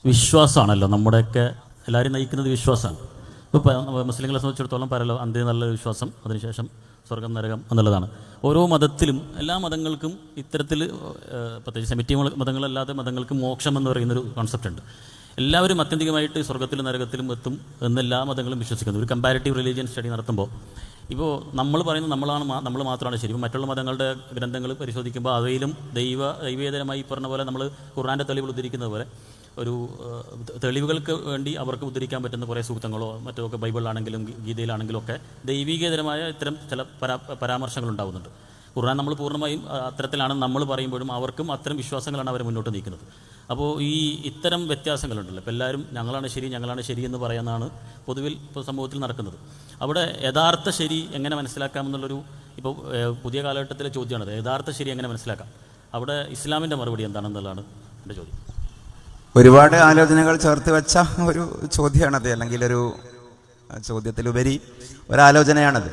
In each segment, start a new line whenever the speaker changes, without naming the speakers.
വിശ്വാസമാണല്ലോ നമ്മുടെയൊക്കെ എല്ലാവരും നയിക്കുന്നത് വിശ്വാസമാണ്. ഇപ്പോൾ മുസ്ലിങ്ങളെ സംബന്ധിച്ചിടത്തോളം പരലോ അന്ത്യം നല്ലൊരു വിശ്വാസം, അതിനുശേഷം സ്വർഗം നരകം എന്നുള്ളതാണ്. ഓരോ മതത്തിലും എല്ലാ മതങ്ങൾക്കും ഇത്തരത്തിൽ, പ്രത്യേകിച്ച് സെമിറ്റിക് മതങ്ങളല്ലാതെ മതങ്ങൾക്ക് മോക്ഷം എന്ന് പറയുന്നൊരു കോൺസെപ്റ്റ് ഉണ്ട്. എല്ലാവരും ആത്യന്തികമായിട്ട് സ്വർഗത്തിലും നരകത്തിലും എത്തും എന്നെല്ലാ മതങ്ങളും വിശ്വസിക്കുന്നു. ഒരു കമ്പാരിറ്റീവ് റിലീജിയൻ സ്റ്റഡി നടത്തുമ്പോൾ ഇപ്പോൾ നമ്മൾ പറയുന്നത് നമ്മൾ മാത്രമാണ് ശരി. മറ്റുള്ള മതങ്ങളുടെ ഗ്രന്ഥങ്ങൾ പരിശോധിക്കുമ്പോൾ അവയിലും ദൈവേതരമായി പറഞ്ഞ പോലെ നമ്മൾ ഖുർആൻ്റെ തെളിവുകൾ ഉദ്ധരിക്കുന്നത് പോലെ ഒരു തെളിവുകൾക്ക് വേണ്ടി അവർക്ക് ഉദ്ധരിക്കാൻ പറ്റുന്ന കുറേ സൂക്തങ്ങളോ മറ്റോ ഒക്കെ ബൈബിളിലാണെങ്കിലും ഗീതയിലാണെങ്കിലും ഒക്കെ ദൈവികേതരമായ ഇത്തരം ചില പരാമർശങ്ങൾ ഉണ്ടാകുന്നുണ്ട്. ഖുർആൻ നമ്മൾ പൂർണ്ണമായും അത്തരത്തിലാണ് നമ്മൾ പറയുമ്പോഴും അവർക്കും അത്തരം വിശ്വാസങ്ങളാണ് അവർ മുന്നോട്ട് നീക്കുന്നത്. അപ്പോൾ ഇത്തരം വ്യത്യാസങ്ങളുണ്ടല്ലോ. ഇപ്പോൾ എല്ലാവരും ഞങ്ങളാണ് ശരി എന്ന് പറയുന്നതാണ് പൊതുവിൽ ഇപ്പോൾ സമൂഹത്തിൽ നടക്കുന്നത്. അവിടെ യഥാർത്ഥ ശരി എങ്ങനെ മനസ്സിലാക്കാമെന്നുള്ളൊരു ഇപ്പോൾ പുതിയ കാലഘട്ടത്തിലെ ചോദ്യമാണത്. യഥാർത്ഥ ശരി എങ്ങനെ മനസ്സിലാക്കാം? അവിടെ ഇസ്ലാമിൻ്റെ മറുപടി എന്താണെന്നുള്ളതാണ് എൻ്റെ ചോദ്യം.
ഒരുപാട് ആലോചനകൾ ചേർത്ത് വെച്ച ഒരു ചോദ്യമാണത്, അല്ലെങ്കിൽ ഒരു ചോദ്യത്തിലുപരി ഒരാലോചനയാണത്.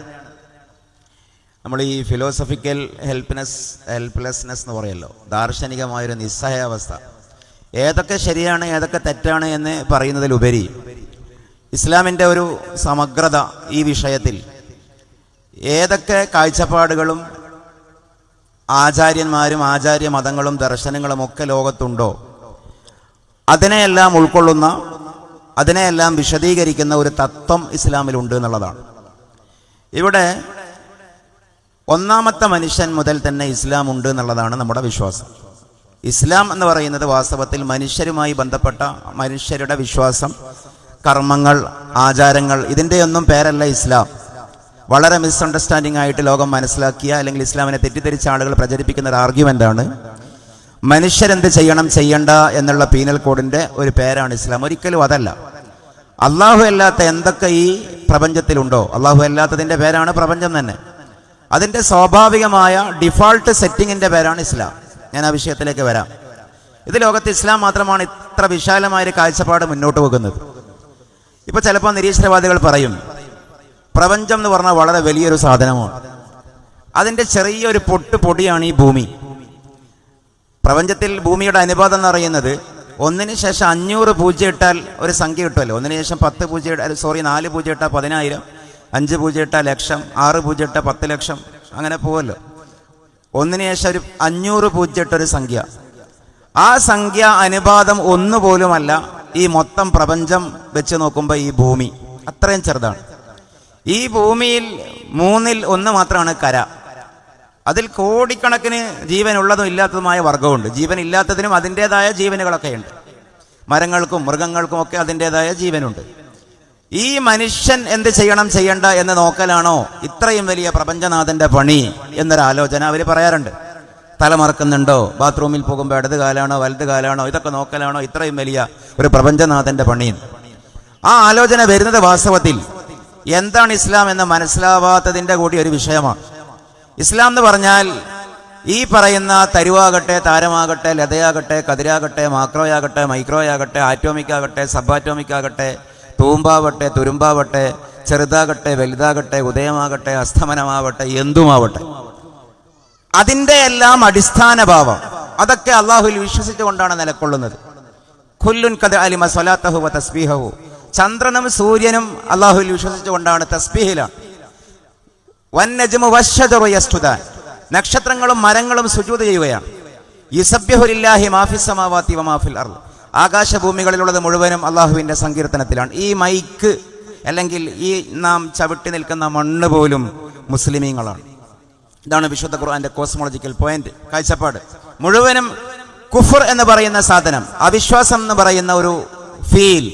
നമ്മൾ ഈ ഫിലോസഫിക്കൽ ഹെൽപ്ലെസ്നെസ് എന്ന് പറയല്ലോ, ദാർശനികമായൊരു നിസ്സഹായാവസ്ഥ. ഏതൊക്കെ ശരിയാണ് ഏതൊക്കെ തെറ്റാണ് എന്ന് പറയുന്നതിലുപരി ഇസ്ലാമിൻ്റെ ഒരു സമഗ്രത ഈ വിഷയത്തിൽ, ഏതൊക്കെ കാഴ്ചപ്പാടുകളും ആചാര്യന്മാരും ആചാര്യ മതങ്ങളും ദർശനങ്ങളും ഒക്കെ ലോകത്തുണ്ടോ അതിനെയെല്ലാം ഉൾക്കൊള്ളുന്ന, അതിനെയെല്ലാം വിശദീകരിക്കുന്ന ഒരു തത്വം ഇസ്ലാമിലുണ്ട് എന്നുള്ളതാണ്. ഇവിടെ ഒന്നാമത്തെ മനുഷ്യൻ മുതൽ തന്നെ ഇസ്ലാം ഉണ്ട് എന്നുള്ളതാണ് നമ്മുടെ വിശ്വാസം. ഇസ്ലാം എന്ന് പറയുന്നത് വാസ്തവത്തിൽ മനുഷ്യരുമായി ബന്ധപ്പെട്ട മനുഷ്യരുടെ വിശ്വാസം, കർമ്മങ്ങൾ, ആചാരങ്ങൾ, ഇതിൻ്റെയൊന്നും പേരല്ല ഇസ്ലാം. വളരെ മിസ്അണ്ടർസ്റ്റാൻഡിംഗ് ആയിട്ട് ലോകം മനസ്സിലാക്കിയ, അല്ലെങ്കിൽ ഇസ്ലാമിനെ തെറ്റിദ്ധരിച്ച ആളുകൾ പ്രചരിപ്പിക്കുന്ന ഒരു ആർഗ്യുമെൻ്റാണ് മനുഷ്യരെന്ത് ചെയ്യണം ചെയ്യണ്ട എന്നുള്ള പീനൽ കോഡിൻ്റെ ഒരു പേരാണ് ഇസ്ലാം. ഒരിക്കലും അതല്ല. അള്ളാഹു അല്ലാത്ത എന്തൊക്കെ ഈ പ്രപഞ്ചത്തിലുണ്ടോ, അള്ളാഹു അല്ലാത്തതിൻ്റെ പേരാണ് പ്രപഞ്ചം തന്നെ. അതിൻ്റെ സ്വാഭാവികമായ ഡിഫാൾട്ട് സെറ്റിങ്ങിൻ്റെ പേരാണ് ഇസ്ലാം. ഞാൻ ആ വിഷയത്തിലേക്ക് വരാം. ഇത് ലോകത്ത് ഇസ്ലാം മാത്രമാണ് ഇത്ര വിശാലമായൊരു കാഴ്ചപ്പാട് മുന്നോട്ട് പോകുന്നത്. ഇപ്പോൾ ചിലപ്പോൾ നിരീശ്വരവാദികൾ പറയും പ്രപഞ്ചം എന്ന് പറഞ്ഞാൽ വളരെ വലിയൊരു സാധനമാണ്, അതിൻ്റെ ചെറിയൊരു പൊടിയാണ് ഈ ഭൂമി. പ്രപഞ്ചത്തിൽ ഭൂമിയുടെ അനുപാതം എന്ന് പറയുന്നത് 1 ശേഷം 500 പൂജ്യം ഇട്ടാൽ ഒരു സംഖ്യ കിട്ടുമല്ലോ. 1 ശേഷം 10 പൂജ്യം 4 പൂജ്യം ഇട്ടാൽ 10,000, 5 പൂജ്യം ഇട്ടാൽ ലക്ഷം, 6 പൂജ്യം ഇട്ടാൽ 10 ലക്ഷം, അങ്ങനെ പോവല്ലോ. 1 ശേഷം ഒരു 500 പൂജ്യം ഇട്ടൊരു സംഖ്യ. ആ സംഖ്യ അനുപാതം 1 പോലുമല്ല ഈ മൊത്തം പ്രപഞ്ചം വെച്ച് നോക്കുമ്പോൾ ഈ ഭൂമി അത്രയും ചെറുതാണ്. ഈ ഭൂമിയിൽ 1/3 മാത്രമാണ് കര. അതിൽ കോടിക്കണക്കിന് ജീവനുള്ളതും ഇല്ലാത്തതുമായ വർഗമുണ്ട്. ജീവൻ ഇല്ലാത്തതിനും അതിൻ്റെതായ ജീവനുകളൊക്കെ ഉണ്ട്. മരങ്ങൾക്കും മൃഗങ്ങൾക്കും ഒക്കെ അതിൻ്റെതായ ജീവനുണ്ട്. ഈ മനുഷ്യൻ എന്ത് ചെയ്യണം ചെയ്യണ്ട എന്ന് നോക്കലാണോ ഇത്രയും വലിയ പ്രപഞ്ചനാഥൻ്റെ പണി എന്നൊരാലോചന അവർ പറയാറുണ്ട്. തലമറക്കുന്നുണ്ടോ, ബാത്റൂമിൽ പോകുമ്പോൾ ഇടത് കാലാണോ വലത് കാലാണോ, ഇതൊക്കെ നോക്കലാണോ ഇത്രയും വലിയ ഒരു പ്രപഞ്ചനാഥൻ്റെ പണി? ആ ആലോചന വരുന്നത് വാസ്തവത്തിൽ എന്താണ് ഇസ്ലാം എന്ന് മനസ്സിലാവാത്തതിൻ്റെ കൂടി ഒരു വിഷയമാണ്. ഇസ്ലാം എന്ന് പറഞ്ഞാൽ ഈ പറയുന്ന തരുവാകട്ടെ, താരമാകട്ടെ, ലതയാകട്ടെ, കതിരാകട്ടെ, മാക്രോയാകട്ടെ, മൈക്രോയാകട്ടെ, ആറ്റോമിക് ആകട്ടെ, സബ് ആറ്റോമിക് ആകട്ടെ, തൂമ്പാവട്ടെ, തുരുമ്പാവട്ടെ, ചെറുതാകട്ടെ, വലുതാകട്ടെ, ഉദയമാകട്ടെ, അസ്തമനമാവട്ടെ, എന്തുമാവട്ടെ, അതിൻ്റെ എല്ലാം അടിസ്ഥാന ഭാവം അതൊക്കെ അള്ളാഹുവിൽ വിശ്വസിച്ചുകൊണ്ടാണ് നിലകൊള്ളുന്നത്. ഖുല്ലുൻ ഖദ് അലിമ സ്വലാത്തഹു വ തസ്ബീഹഹു. ചന്ദ്രനും സൂര്യനും അള്ളാഹുവിൽ വിശ്വസിച്ചുകൊണ്ടാണ്, തസ്ബീഹിലാണ്. വന്നജ്മു വശജറു യസ്ജുദാൻ. നക്ഷത്രങ്ങളും മരങ്ങളും സുജൂദ് ചെയ്യുകയാണ്. യുസബ്ബിഹു ലില്ലാഹി മാ ഫിസ് സമാവാതി വ മാ ഫിൽ അർദ്. ആകാശഭൂമികളിലുള്ളത് മുഴുവനും അള്ളാഹുവിൻ്റെ സങ്കീർത്തനത്തിലാണ്. ഈ മൈക്ക് അല്ലെങ്കിൽ ഈ നാം ചവിട്ടി നിൽക്കുന്ന മണ്ണ് പോലും മുസ്ലിമീങ്ങളാണ്. ഇതാണ് വിശുദ്ധ ഖുർആന്റെ കോസ്മോളജിക്കൽ പോയിന്റ്, കാഴ്ചപ്പാട്. മുഴുവനും കുഫർ എന്ന് പറയുന്ന സാധനം, അവിശ്വാസം എന്ന് പറയുന്ന ഒരു ഫീൽ,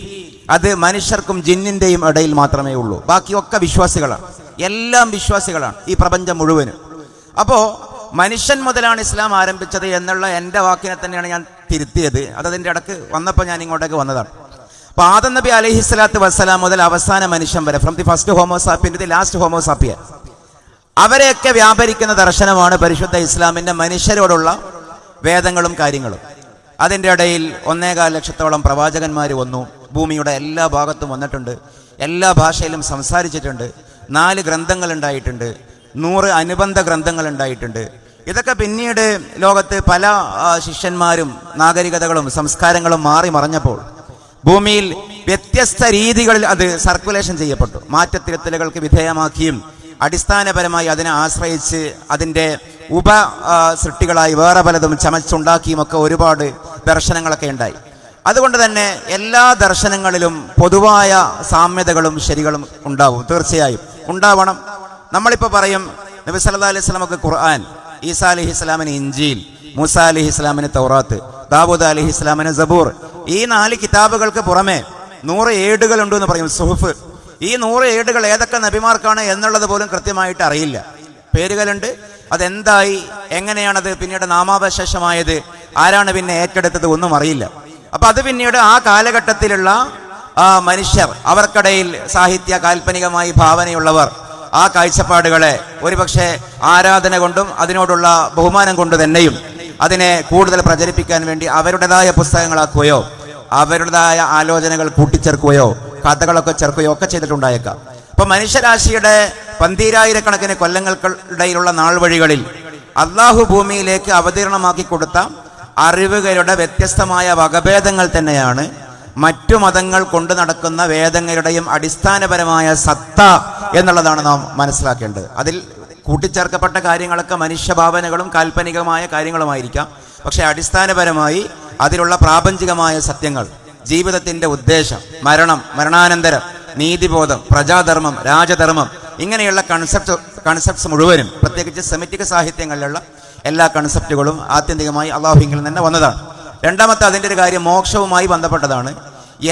അത് മനുഷ്യർക്കും ജിന്നിൻ്റെയും ഇടയിൽ മാത്രമേ ഉള്ളൂ. ബാക്കിയൊക്കെ വിശ്വാസികളാണ്, എല്ലാം വിശ്വാസികളാണ് ഈ പ്രപഞ്ചം മുഴുവനും. അപ്പോൾ മനുഷ്യൻ മുതലാണ് ഇസ്ലാം ആരംഭിച്ചത് എന്നുള്ള എൻ്റെ വാക്കിനെ തന്നെയാണ് ഞാൻ തിരുത്തിയത്. അതതിൻ്റെ ഇടക്ക് വന്നപ്പോൾ ഞാൻ ഇങ്ങോട്ടേക്ക് വന്നതാണ്. അപ്പോൾ ആദം നബി അലൈഹിസ്സലാത്തു വസ്സലാം മുതൽ അവസാന മനുഷ്യൻ വരെ, from the first homo sapien to the last homo sapien, അവരെയൊക്കെ വ്യാപരിക്കുന്ന ദർശനമാണ് പരിശുദ്ധ ഇസ്ലാമിൻ്റെ മനുഷ്യരോടുള്ള വേദങ്ങളും കാര്യങ്ങളും. അതിൻ്റെ ഇടയിൽ 1.25 ലക്ഷത്തോളം പ്രവാചകന്മാർ വന്നു, ഭൂമിയുടെ എല്ലാ ഭാഗത്തും വന്നിട്ടുണ്ട്, എല്ലാ ഭാഷയിലും സംസാരിച്ചിട്ടുണ്ട്, 4 ഗ്രന്ഥങ്ങൾ ഉണ്ടായിട്ടുണ്ട്, 100 അനുബന്ധ ഗ്രന്ഥങ്ങൾ ഉണ്ടായിട്ടുണ്ട്. ഇതൊക്കെ പിന്നീട് ലോകത്ത് പല ശിഷ്യന്മാരും നാഗരികതകളും സംസ്കാരങ്ങളും മാറി മറഞ്ഞപ്പോൾ ഭൂമിയിൽ വ്യത്യസ്ത രീതികളിൽ അത് സർക്കുലേഷൻ ചെയ്യപ്പെട്ടു. മാറ്റത്തിരുത്തലുകൾക്ക് വിധേയമാക്കിയും അടിസ്ഥാനപരമായി അതിനെ ആശ്രയിച്ച് അതിൻ്റെ സൃഷ്ടികളായി വേറെ പലതും ചമച്ചുണ്ടാക്കിയുമൊക്കെ ഒരുപാട് ദർശനങ്ങളൊക്കെ ഉണ്ടായി. അതുകൊണ്ട് തന്നെ എല്ലാ ദർശനങ്ങളിലും പൊതുവായ സാമ്യതകളും ശരികളും ഉണ്ടാവും, തീർച്ചയായും ഉണ്ടാവണം. നമ്മളിപ്പോൾ പറയും നബി സല്ലല്ലാഹു അലൈഹി വസല്ലമക്ക് ഖുർആൻ, ഈസാ അലൈഹിസ്സലാമിന് ഇൻജീൽ, മൂസ അലൈഹിസ്സലാമിന് തൗറാത്ത്, ദാവൂദ് അലൈഹിസ്സലാമിന് സബൂർ. ഈ 4 കിതാബുകൾക്ക് പുറമെ 100 ഏടുകളുണ്ട് എന്ന് പറയും, സുഹുഫ്. ഈ 100 ഏടുകൾ ഏതൊക്കെ നബിമാർക്കാണ് എന്നുള്ളത് പോലും കൃത്യമായിട്ട് അറിയില്ല. പേരുകളുണ്ട്, അതെന്തായി, എങ്ങനെയാണത് പിന്നീട് നാമാവശേഷമായത്, ആരാണ് പിന്നെ ഏറ്റെടുത്തത്, ഒന്നും അറിയില്ല. അപ്പൊ അത് പിന്നീട് ആ കാലഘട്ടത്തിലുള്ള മനുഷ്യർ, അവർക്കിടയിൽ സാഹിത്യ കാൽപ്പനികമായി ഭാവനയുള്ളവർ ആ കാഴ്ചപ്പാടുകളെ ഒരുപക്ഷെ ആരാധന കൊണ്ടും അതിനോടുള്ള ബഹുമാനം കൊണ്ട് തന്നെയും അതിനെ കൂടുതൽ പ്രചരിപ്പിക്കാൻ വേണ്ടി അവരുടേതായ പുസ്തകങ്ങളാക്കുകയോ അവരുടേതായ ആലോചനകൾ കൂട്ടിച്ചേർക്കുകയോ കഥകളൊക്കെ ചേർക്കുകയോ ഒക്കെ ചെയ്തിട്ടുണ്ടായേക്കാം. അപ്പൊ മനുഷ്യരാശിയുടെ 12,000 കൊല്ലങ്ങൾക്കിടയിലുള്ള നാൾ വഴികളിൽ അള്ളാഹു ഭൂമിയിലേക്ക് അവതീർണമാക്കി കൊടുത്ത അറിവുകളുടെ വ്യത്യസ്തമായ വകഭേദങ്ങൾ തന്നെയാണ് മറ്റു മതങ്ങൾ കൊണ്ടു നടക്കുന്ന വേദങ്ങളുടെയും അടിസ്ഥാനപരമായ സത്ത എന്നുള്ളതാണ് നാം മനസ്സിലാക്കേണ്ടത്. അതിൽ കൂട്ടിച്ചേർക്കപ്പെട്ട കാര്യങ്ങളൊക്കെ മനുഷ്യഭാവനകളും കാൽപ്പനികമായ കാര്യങ്ങളുമായിരിക്കാം. പക്ഷെ അടിസ്ഥാനപരമായി അതിലുള്ള പ്രാപഞ്ചികമായ സത്യങ്ങൾ, ജീവിതത്തിന്റെ ഉദ്ദേശം, മരണം, മരണാനന്തരം, നീതിബോധം, പ്രജാധർമ്മം, രാജധർമ്മം, ഇങ്ങനെയുള്ള കൺസെപ്റ്റ്സ് മുഴുവനും പ്രത്യേകിച്ച് സെമിറ്റിക് സാഹിത്യങ്ങളിലുള്ള എല്ലാ കൺസെപ്റ്റുകളും ആത്യന്തികമായി അള്ളാഹുവിൽ നിന്ന് വന്നതാണ്. രണ്ടാമത്തെ അതിൻ്റെ ഒരു കാര്യം മോക്ഷവുമായി ബന്ധപ്പെട്ടതാണ്.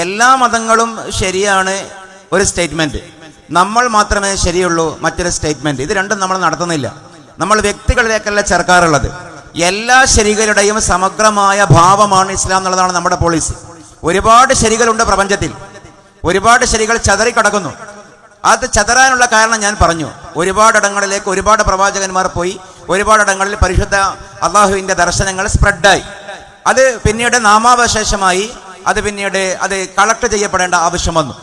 എല്ലാ മതങ്ങളും ശരിയാണ് ഒരു സ്റ്റേറ്റ്മെന്റ്, നമ്മൾ മാത്രമേ ശരിയുള്ളൂ മറ്റൊരു സ്റ്റേറ്റ്മെന്റ്. ഇത് രണ്ടും നമ്മൾ നടത്തുന്നില്ല. നമ്മൾ വ്യക്തികളിലേക്കല്ല ചേർക്കാറുള്ളത്. എല്ലാ ശരികളുടെയും സമഗ്രമായ ഭാവമാണ് ഇസ്ലാം എന്നുള്ളതാണ് നമ്മുടെ പോളിസി. ഒരുപാട് ശരികളുണ്ട് പ്രപഞ്ചത്തിൽ, ഒരുപാട് ശരികൾ ചതറിക്കിടക്കുന്നു. അത് ചതറാനുള്ള കാരണം ഞാൻ പറഞ്ഞു. ഒരുപാടിടങ്ങളിലേക്ക് ഒരുപാട് പ്രവാചകന്മാർ പോയി, ഒരുപാടിടങ്ങളിൽ പരിശുദ്ധ അള്ളാഹുവിൻ്റെ ദർശനങ്ങൾ സ്പ്രെഡായി. അത് പിന്നീട് നാമാവശേഷമായി അത് കളക്ട് ചെയ്യപ്പെടേണ്ട ആവശ്യം വന്നു.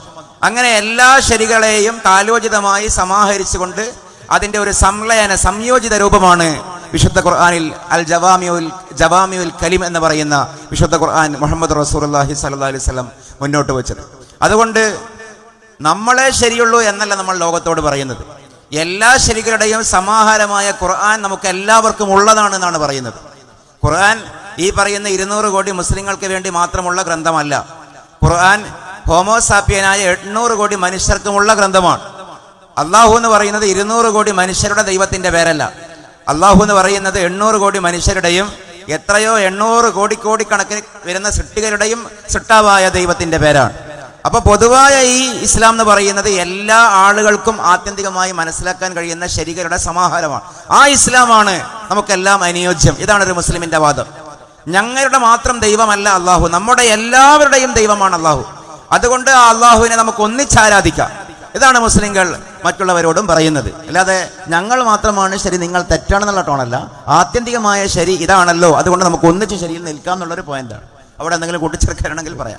അങ്ങനെ എല്ലാ ശരികളെയും കാലോചിതമായി സമാഹരിച്ചുകൊണ്ട് അതിൻ്റെ ഒരു സംയോജിത രൂപമാണ് വിശുദ്ധ ഖുർആനിൽ അൽ ജവാമിഉൽ കലിം എന്ന് പറയുന്ന വിശുദ്ധ ഖുർആൻ മുഹമ്മദ് റസൂലുള്ളാഹി സ്വല്ലല്ലാഹു അലൈഹി വസല്ലം മുന്നോട്ട് വെച്ചത്. അതുകൊണ്ട് നമ്മളെ ശരിയുള്ളൂ എന്നല്ല നമ്മൾ ലോകത്തോട് പറയുന്നത്. എല്ലാ ശരികളുടെയും സമാഹാരമായ ഖുർആൻ നമുക്ക് എല്ലാവർക്കും ഉള്ളതാണെന്നാണ് പറയുന്നത്. ഖുർആൻ ഈ പറയുന്ന 200 കോടി മുസ്ലിങ്ങൾക്ക് വേണ്ടി മാത്രമുള്ള ഗ്രന്ഥമല്ല. ഖുർആൻ ഹോമോസാപ്പിയനായ 800 കോടി മനുഷ്യർക്കുമുള്ള ഗ്രന്ഥമാണ്. അള്ളാഹു എന്ന് പറയുന്നത് 200 കോടി മനുഷ്യരുടെ ദൈവത്തിന്റെ പേരല്ല. അള്ളാഹു എന്ന് പറയുന്നത് 800 കോടി മനുഷ്യരുടെയും എത്രയോ 800 കോടിക്കണക്കിന് വരുന്ന സൃഷ്ടികളുടെയും സൃഷ്ടാവായ ദൈവത്തിന്റെ പേരാണ്. അപ്പൊ പൊതുവായ ഈ ഇസ്ലാം എന്ന് പറയുന്നത് എല്ലാ ആളുകൾക്കും ആത്യന്തികമായി മനസ്സിലാക്കാൻ കഴിയുന്ന ശരികളുടെ സമാഹാരമാണ്. ആ ഇസ്ലാമാണ് നമുക്കെല്ലാം അനുയോജ്യം. ഇതാണ് ഒരു മുസ്ലിമിന്റെ വാദം. ഞങ്ങളുടെ മാത്രം ദൈവമല്ല അള്ളാഹു, നമ്മുടെ എല്ലാവരുടെയും ദൈവമാണ് അള്ളാഹു. അതുകൊണ്ട് ആ അള്ളാഹുവിനെ നമുക്ക് ഒന്നിച്ചാരാധിക്കാം. ഇതാണ് മുസ്ലിങ്ങൾ മറ്റുള്ളവരോടും പറയുന്നത്. അല്ലാതെ ഞങ്ങൾ മാത്രമാണ് ശരി, നിങ്ങൾ തെറ്റാണെന്നുള്ള ടോണല്ല. ആത്യന്തികമായ ശരി ഇതാണല്ലോ, അതുകൊണ്ട് നമുക്ക് ഒന്നിച്ച് ശരിയിൽ നിൽക്കാം എന്നുള്ളൊരു പോയിന്റാണ്. അവിടെ എന്തെങ്കിലും കൂട്ടിച്ചേർക്കാനാണെങ്കിൽ പറയാം.